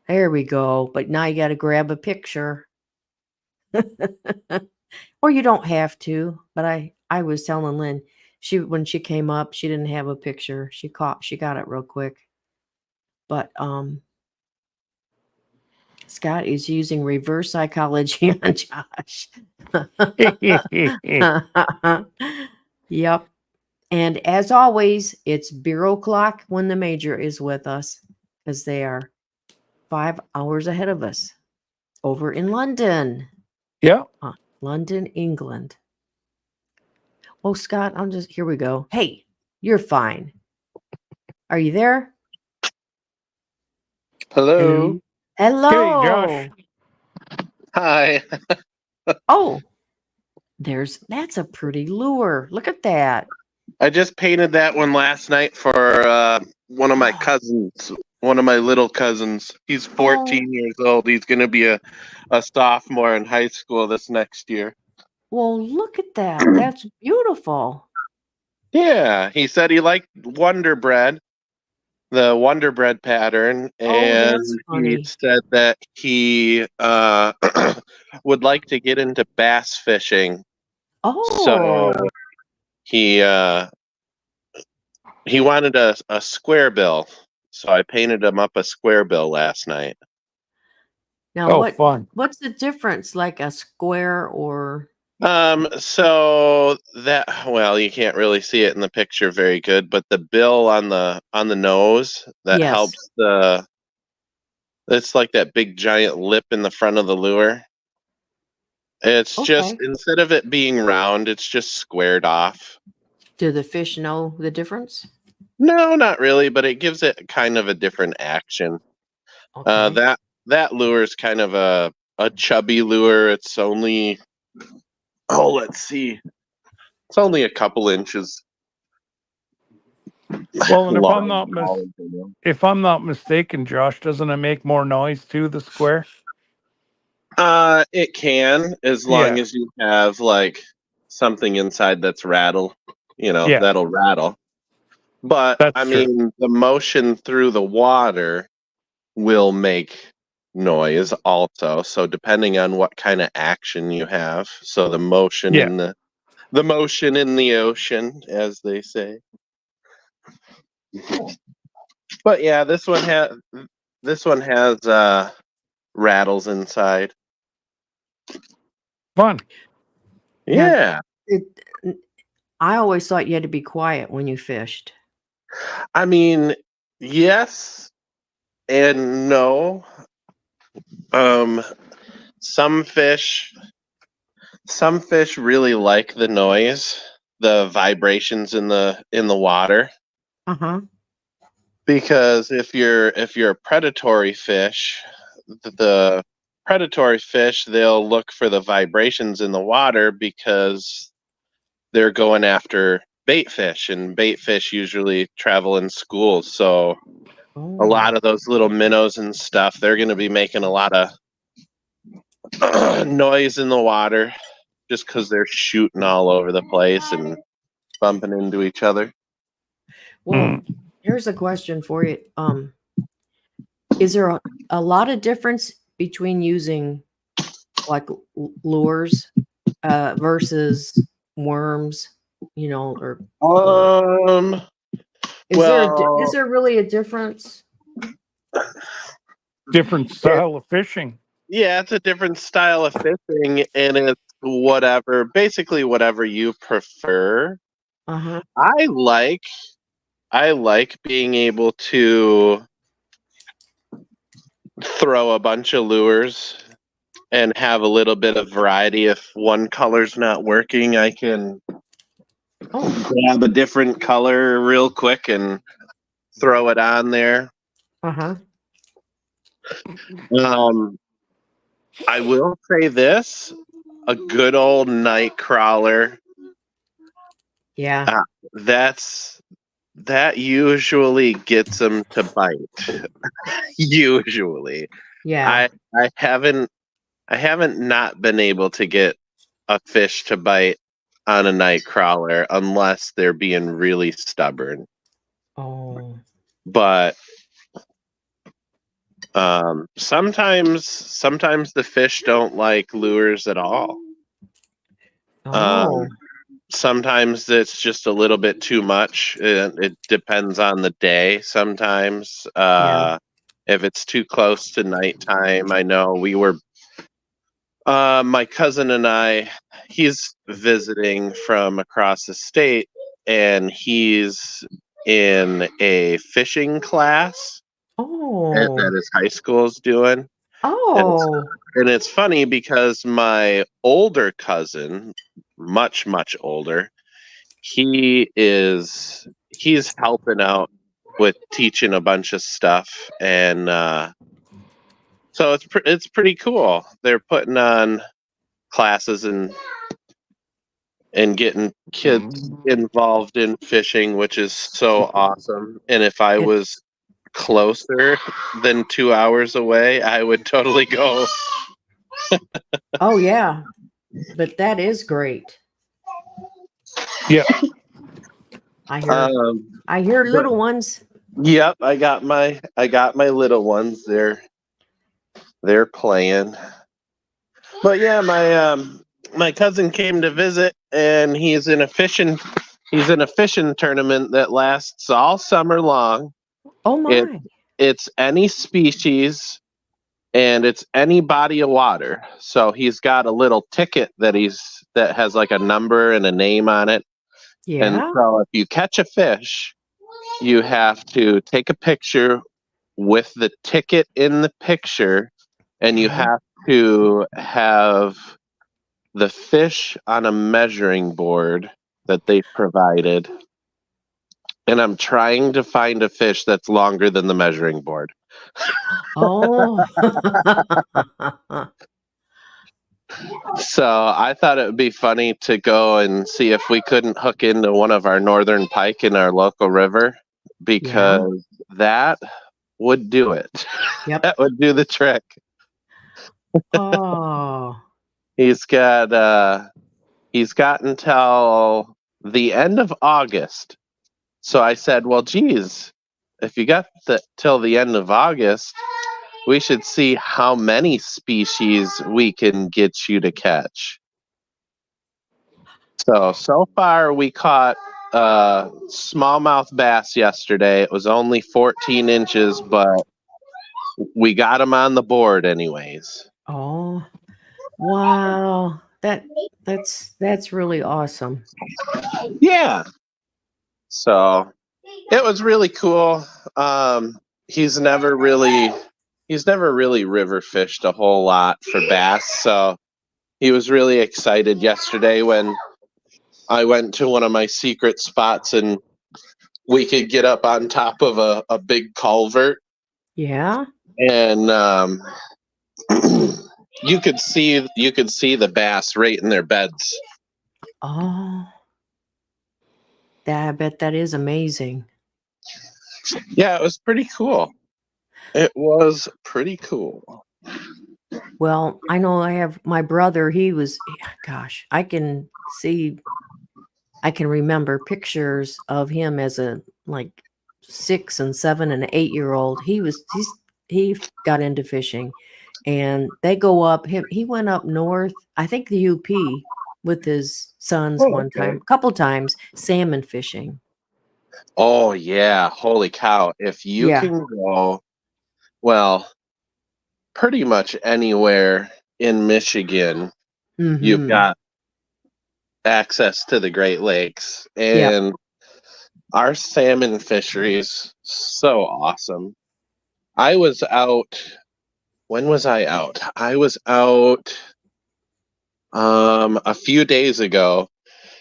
There we go. But now you got to grab a picture. Or you don't have to. But I was telling Lynn, when she came up, she didn't have a picture. She got it real quick. But Scott is using reverse psychology on Josh. Yep. And as always, it's bureau clock when the major is with us because they are 5 hours ahead of us over in London. Yeah. London, England. Oh, Scott, here we go. Hey, You're fine. Are you there? Hello. Hey, Josh. Hello. Hi. Oh, that's a pretty lure. Look at that. I just painted that one last night for one of my cousins, one of my little cousins. He's Oh, 14 years old. He's going to be a sophomore in high school this next year. well, look at that. That's beautiful. Yeah, he said he liked Wonder Bread, the Wonder Bread pattern, Oh, and that's he funny. said that he would like to get into bass fishing. So Oh, he he wanted a square bill, so I painted him up a square bill last night. now Oh, fun. what's the difference? Like a square or So that, well, you can't really see it in the picture very good, but the bill on the nose that yes. helps it's like that big giant lip in the front of the lure. It's just, Okay. instead of it being round, it's just squared off. Do the fish know the difference? No, not really, but it gives it kind of a different action. Okay. That lure is kind of a chubby lure. It's only, oh, let's see, it's only a couple inches Well, and long. if I'm not mistaken, Josh, doesn't it make more noise too, the square? It can, as long Yeah. as you have like something inside that's Yeah, that'll rattle. But I that's true. mean, the motion through the water will make noise also. So depending on what kind of action you have, so the motion Yeah. in the motion in the ocean, as they say. But yeah, this one has rattles inside. Fun. Now, Yeah. it, I always thought you had to be quiet when you fished. I mean, yes and no. Um, some fish some fish really like the noise, the vibrations in the water. Uh-huh. Because if you're a predatory fish, the predatory fish, they'll look for the vibrations in the water because they're going after bait fish, and bait fish usually travel in schools. So a Oh. lot of those little minnows and stuff, they're going to be making a lot of noise in the water just because they're shooting all over the place and bumping into each other. Well, here's a question for you. Is there a lot of difference between using like lures versus worms, or Um, is well, there really a difference? Different it, style of fishing. yeah, it's a different style of fishing, and it's basically whatever you prefer. Uh-huh. I like being able to throw a bunch of lures and have a little bit of variety. If one color's not working, I can Oh, grab a different color real quick and throw it on there. uh-huh. Um, I will say this: a good old night crawler. Yeah. Uh, that usually gets them to bite. Usually, Yeah. I haven't not been able to get a fish to bite on a night crawler unless they're being really stubborn. Oh. But sometimes the fish don't like lures at all. Oh. Um, Sometimes it's just a little bit too much. It depends on the day. Sometimes, Yeah. if it's too close to nighttime, I know my cousin and I, he's visiting from across the state, and he's in a fishing class Oh. that his high school is doing. And it's, Oh. and it's funny because my older cousin, much, much older, he he's helping out with teaching a bunch of stuff, and so it's pretty cool. They're putting on classes and getting kids involved in fishing, which is so awesome. And if I It, was closer than 2 hours away, I would totally go. oh yeah, but that is great. Yep. I hear Um, I hear but little ones. yep, I got my little ones. They're playing. But yeah, my cousin came to visit, and he's in a fishing tournament that lasts all summer long. Oh It my. it's any species, and it's any body of water. So he's got a little ticket that has like a number and a name on it. And Yeah. so if you catch a fish, you have to take a picture with the ticket in the picture, and you Okay. have to have the fish on a measuring board that they provided. And I'm trying to find a fish that's longer than the measuring board. Oh. So I thought it would be funny to go and see if we couldn't hook into one of our northern pike in our local river, Yeah. because that would do it. Yep. That would do the trick. Oh. He's got until the end of August. So I said, well, geez, if you got till the end of August, we should see how many species we can get you to catch. So far we caught smallmouth bass yesterday. It was only 14 inches, but we got them on the board anyways. Oh. Wow. That's really awesome. Yeah. So it was really cool. He's never really river fished a whole lot for bass, so he was really excited yesterday when I went to one of my secret spots and we could get up on top of a big culvert, Yeah. and you could see the bass right in their beds. Oh. I bet that is amazing. Yeah, it was pretty cool. It was pretty cool. Well, I know I have my brother, gosh, I can remember pictures of him as a like 6 and 7 and 8-year-old. He got into fishing, and they go up. He went up north, I think the UP, with his sons Oh, one okay. time, a couple times, salmon fishing. Oh yeah, holy cow. If you Yeah. can go, well, pretty much anywhere in Michigan, you've Mm-hmm. got access to the Great Lakes, Yep. and our salmon fishery is so awesome. I was out, when was I out? I was out a few days ago,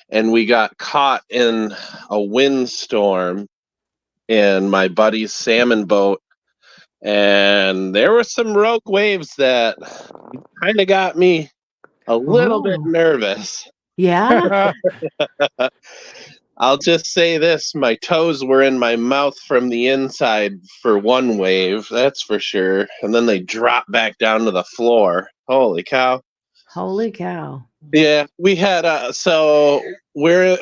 and we got caught in a windstorm in my buddy's salmon boat, and there were some rogue waves that kind of got me a little bit Oh. nervous. Yeah. I'll just say this, my toes were in my mouth from the inside for one wave, that's for sure. And then they dropped back down to the floor. Holy cow. Holy cow. Yeah, we had so we're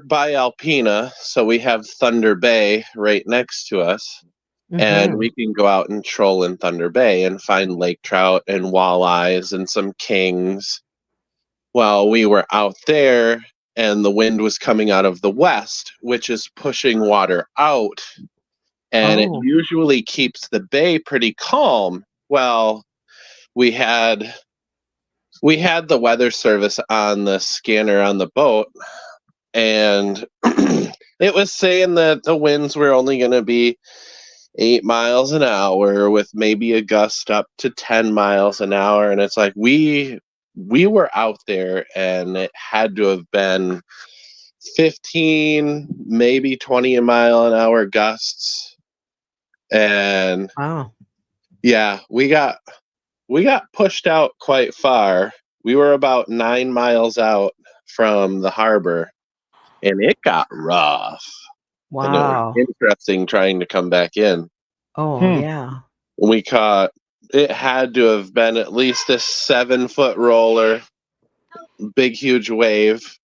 by Alpena, so we have Thunder Bay right next to us. And Mm-hmm. we can go out and troll in Thunder Bay and find lake trout and walleyes and some kings. Well, we were out there, and the wind was coming out of the west, which is pushing water out, and it Oh. usually keeps the bay pretty calm. Well, we had the weather service on the scanner on the boat, and it was saying that the winds were only going to be 8 miles an hour with maybe a gust up to 10 miles an hour. And it's like, we were out there, and it had to have been 15, maybe 20 mile an hour gusts. And Wow. yeah, we got pushed out quite far. We were about 9 miles out from the harbor, and it got rough. And it was Wow. interesting trying to come back in. Oh, yeah. We caught, it had to have been at least a 7-foot roller, big, huge wave.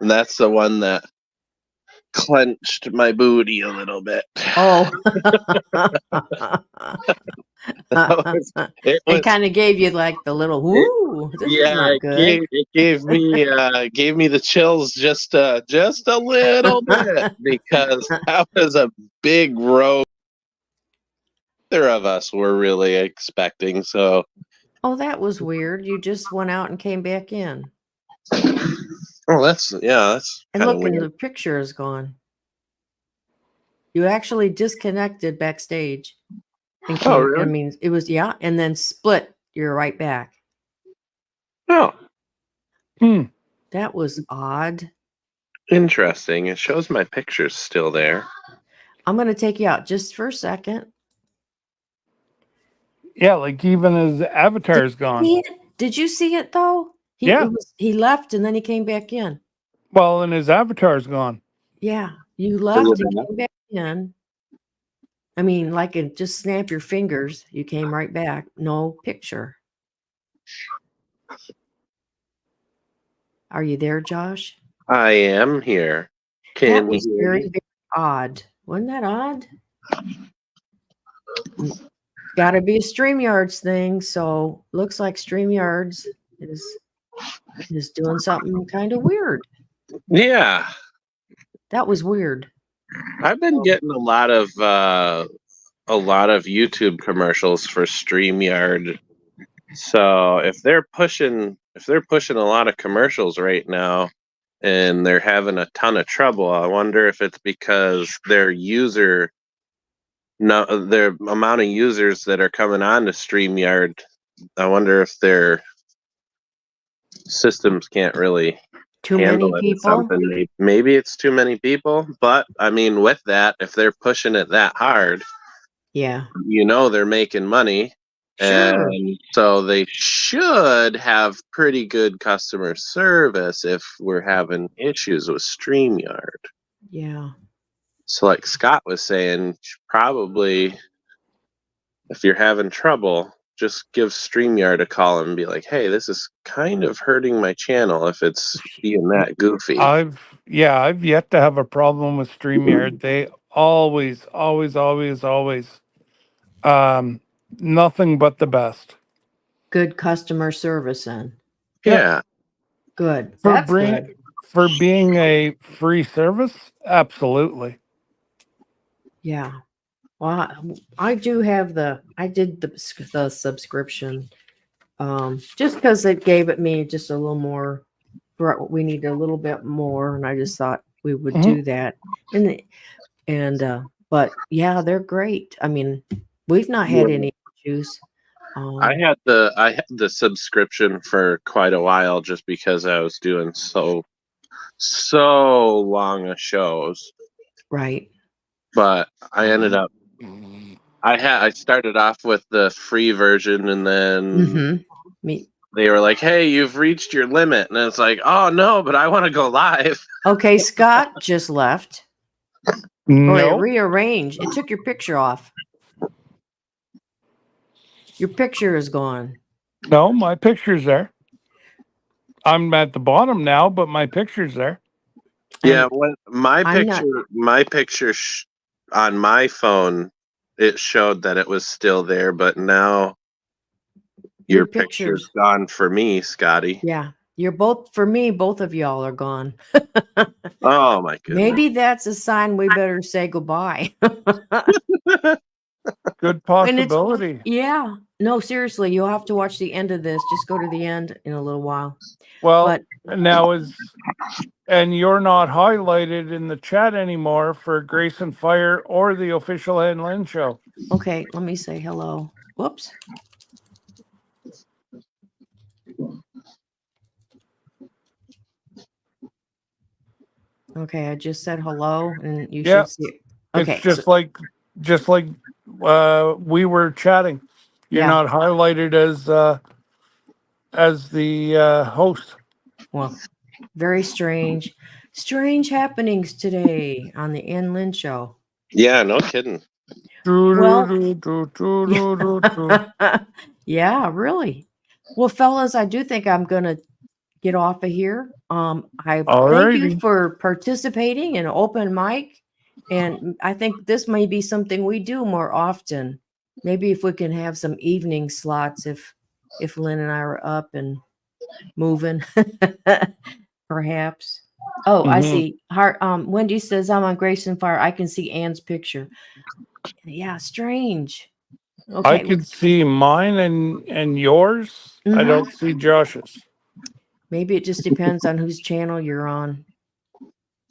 And that's the one that clenched my booty a little bit. Oh. It And was, kind of gave you like the little, it, whoo, this is yeah, not good. it gave me the chills just a little bit because that was a big road. Neither of us were really expecting. So, Oh, that was weird. You just went out and came back in. oh, that's And kind of look, and weird. the picture is gone. You actually disconnected backstage and Oh, came, I really? mean, it was, yeah, and then split. You're right back. Oh, That was odd. interesting. It shows my pictures still there. I'm going to take you out just for a second. Yeah, like even his avatar's gone. Did you see it though? Yeah. He left and then he came back in. Well, and his avatar's gone. Yeah, you Is left it and back? came back in. I mean, like it just snap your fingers. You came right back. No picture. Are you there, Josh? I am here. That Can you was hear very, me? very odd. Wasn't that odd? Got to be a StreamYards thing. So looks like StreamYards is doing something kind of weird. Yeah, That was weird. I've been getting a lot of YouTube commercials for StreamYard. So if they're pushing a lot of commercials right now and they're having a ton of trouble, I wonder if it's because their amount of users that are coming on to StreamYard. I wonder if their systems can't really Too handle many it or people. something. Maybe it's too many people, but I mean, with that, if they're pushing it that hard, Yeah. they're making money. Sure. And so they should have pretty good customer service if we're having issues with StreamYard. Yeah. So, like Scott was saying, probably if you're having trouble, just give StreamYard a call and be like, hey, this is kind of hurting my channel if it's being that goofy. I've yet to have a problem with StreamYard. They always, nothing but the best. Good customer service then. Yep. Yeah. Good. That's good. For being a free service, absolutely. Yeah. Well, I do have I did the subscription just because it gave it me just a little more. We need a little bit more, and I just thought we would do that. But yeah, they're great. I mean, we've not had any issues. I had the subscription for quite a while just because I was doing so long of shows. Right. But I ended up I started off with the free version and then they were like, "Hey, you've reached your limit." And it's like, "Oh no, but I want to go live." Okay, Scott just left. No. It rearranged. It took your picture off. Your picture is gone. No, my picture's there. I'm at the bottom now, but my picture's there. Yeah, my picture on my phone, it showed that it was still there, but now your picture's gone for me, Scotty. Yeah, you're both for me. Both of y'all are gone. Oh my goodness. Maybe that's a sign we better say goodbye. Good possibility. Yeah. No, seriously, you'll have to watch the end of this. Just go to the end in a little while. Well, and you're not highlighted in the chat anymore for Grace and Fire or the official Ann Lynn show. Okay, let me say hello. Whoops. Okay, I just said hello, and you Yeah, should see it. it's Okay, so just like we were chatting. You're yeah. not highlighted as the host. Well, very strange, strange happenings today on the Ann Lynn show. Yeah, no kidding. Well, Doo-doo-doo-doo-doo-doo-doo. yeah, really. Well, fellas, I do think I'm gonna get off of here. I thank you Alrighty. for participating in open mic, and I think this may be something we do more often. Maybe if we can have some evening slots, if Lynn and I are up and moving, perhaps. Oh, I Hmm. see. Heart. Wendy says I'm on Grace and Fire. I can see Anne's picture. Yeah, strange. I Okay. can see mine and yours. I Mhm. don't see Josh's. Maybe it just depends on whose channel you're on.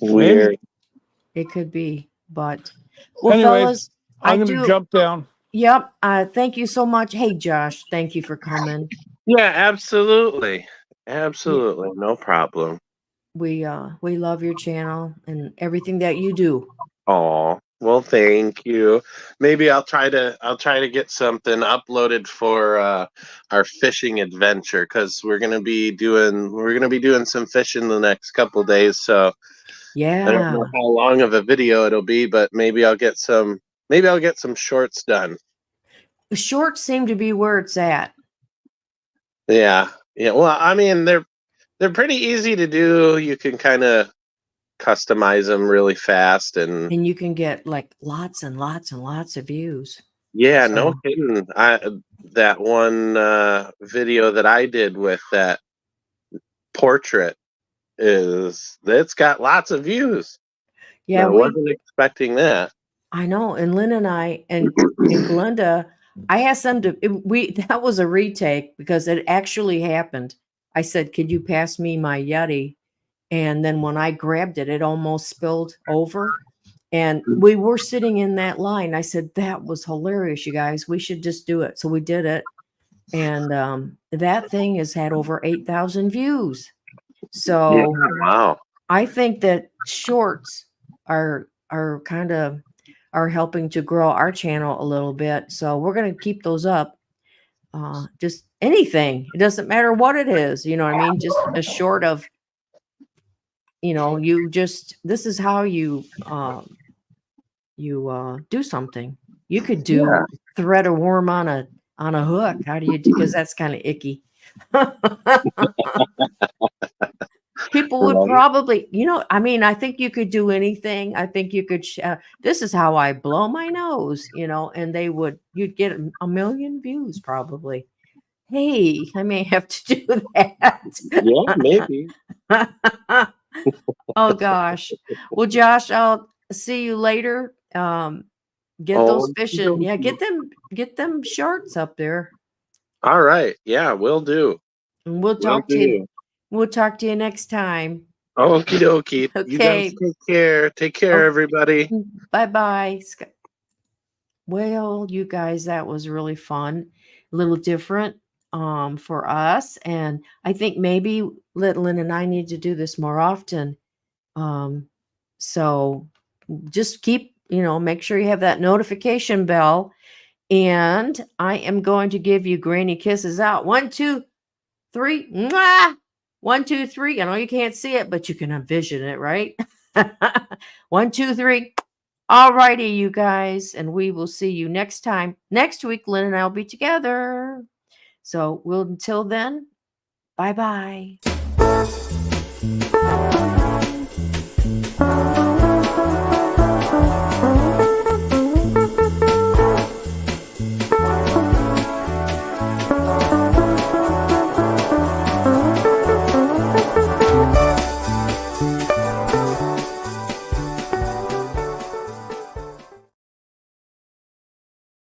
Maybe. Weird. It could be, but well, Anyways, fellas, I I'm gonna do. jump down. Yep. Thank you so much. Hey, Josh, thank you for coming. Yeah, absolutely. Yeah, Absolutely. No problem. we love your channel and everything that you do. Oh, well, thank you. Maybe I'll try to get something uploaded for our fishing adventure because we're gonna be doing some fishing the next couple days. So I don't know Yeah, how long of a video it'll be, but maybe I'll get some shorts done. shorts seem to be where it's at, Yeah. Yeah. Well, I mean they're pretty easy to do. You can kind of customize them really fast and and you can get like lots and lots and lots of views. yeah, no So kidding. That one video that I did with that portrait it's got lots of views. yeah, I wasn't expecting that. I know, and Lynn and I and Glenda, I asked them to we that was a retake because it actually happened. I said, "Could you pass me my Yeti?" And then when I grabbed it, it almost spilled over. And we were sitting in that line. I said, "That was hilarious, you guys. We should just do it." So we did it. And that thing has had over 8,000 views. Yeah, So wow. I think that shorts are kind of are helping to grow our channel a little bit. So we're going to keep those up. Just anything. It doesn't matter what it is. You know what I mean? Just a short of, you just this is how you do something. You could Yeah. do thread a worm on a hook. How do you do? Because that's kind of icky. People would Right. probably, I mean, I think you could do anything. I think you could. This is how I blow my nose, and you'd get a million views probably. Hey, I may have to do Yeah, that. maybe. Oh gosh. Well, Josh, I'll see you later. Get those Oh, fishing. Yeah, get them shorts up there. all right. Yeah, will do. And we'll Will talk to you. do. We'll talk to you next time. Okie dokie. You guys Okay. take care. Take care, Oh, everybody. bye-bye. Well, you guys, that was really fun. A little different for us. And I think maybe Lynn and I need to do this more often. Um, so just make sure you have that notification bell. And I am going to give you granny kisses out. 1, 2, 3. Mwah! 1, 2, 3. I know you can't see it, but you can envision it, right? 1, 2, 3. All righty, you guys. And we will see you next time. Next week, Lynn and I will be together. So until then, bye-bye.